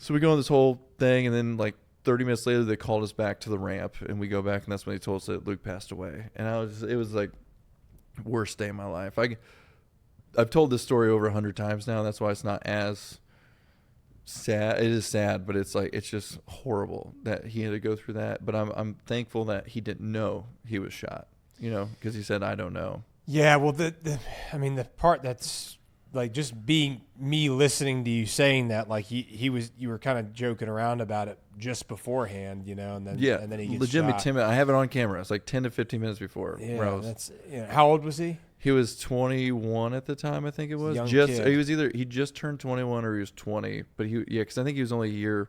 So we go on this whole thing, and then like 30 minutes later, they called us back to the ramp, and we go back, and that's when they told us that Luke passed away. And it was like worst day of my life. I've told this story over 100 times now. That's why it's not as sad. It is sad, but it's just horrible that he had to go through that. But I'm thankful that he didn't know he was shot, because he said, I don't know. Yeah. Well, the part that's like just being me listening to you saying that, like you were kind of joking around about it just beforehand, and then he gets legitimately shot. 10 minutes. I have it on camera. It's like 10 to 15 minutes before. Yeah, how old was he? He was 21 at the time, I think it was. Young kid. He was either he just turned 21 or he was 20. But because I think he was only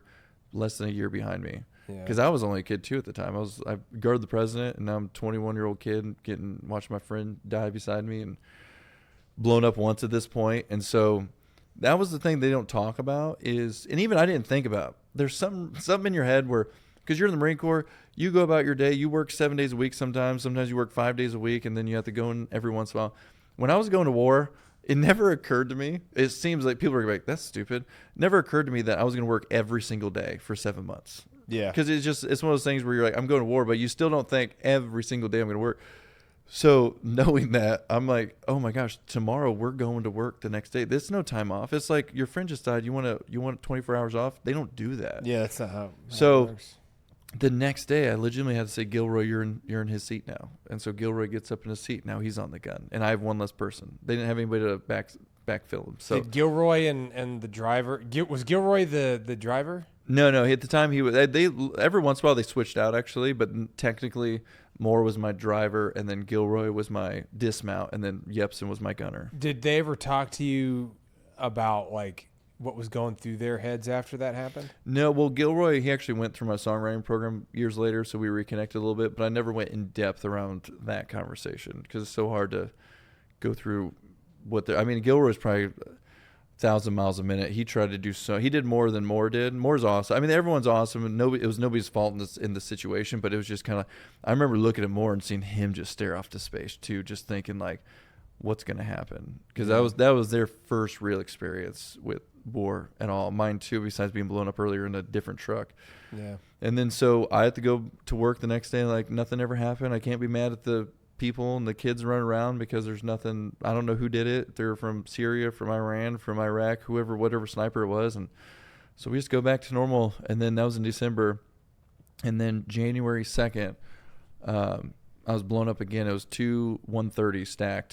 less than a year behind me. Because I was only a kid too at the time. I guarded the president, and now I'm a 21-year-old kid watching my friend die beside me and blown up once at this point. And so that was the thing they don't talk about and even I didn't think about. There's something in your head where, because you're in the Marine Corps, you go about your day, you work 7 days a week sometimes you work 5 days a week, and then you have to go in every once in a while. When I was going to war, it never occurred to me. It seems like people are like, that's stupid. It never occurred to me that I was going to work every single day for 7 months. Yeah. Because it's one of those things where you're like, I'm going to war, but you still don't think every single day I'm going to work. So knowing that, I'm like, oh my gosh, tomorrow we're going to work the next day. There's no time off. It's like your friend just died. You want 24 hours off? They don't do that. Yeah, that's not how it works. The next day, I legitimately had to say, Gilroy, you're in his seat now. And so Gilroy gets up in his seat. Now he's on the gun, and I have one less person. They didn't have anybody to backfill him. So did Gilroy and the driver was Gilroy the driver? No. At the time, he was. They every once in a while they switched out actually, but technically Moore was my driver, and then Gilroy was my dismount, and then Yepsen was my gunner. Did they ever talk to you about like what was going through their heads after that happened? No. Well, Gilroy, he actually went through my songwriting program years later, so we reconnected a little bit, but I never went in depth around that conversation because it's so hard to go through what they're. I mean, Gilroy's probably 1,000 miles a minute. He tried to do he did more than Moore did. Moore's awesome. I mean, everyone's awesome, and it was nobody's fault in the situation, but it was just kind of. I remember looking at Moore and seeing him just stare off to space too, just thinking like, what's going to happen? Because that was their first real experience with war at all. Mine too, besides being blown up earlier in a different truck. Yeah. And then so I had to go to work the next day, like nothing ever happened. I can't be mad at the people and the kids running around because there's nothing. I don't know who did it. They're from Syria, from Iran, from Iraq, whatever sniper it was. And so we just go back to normal. And then that was in December. And then January 2nd, I was blown up again. It was 2 130 stacked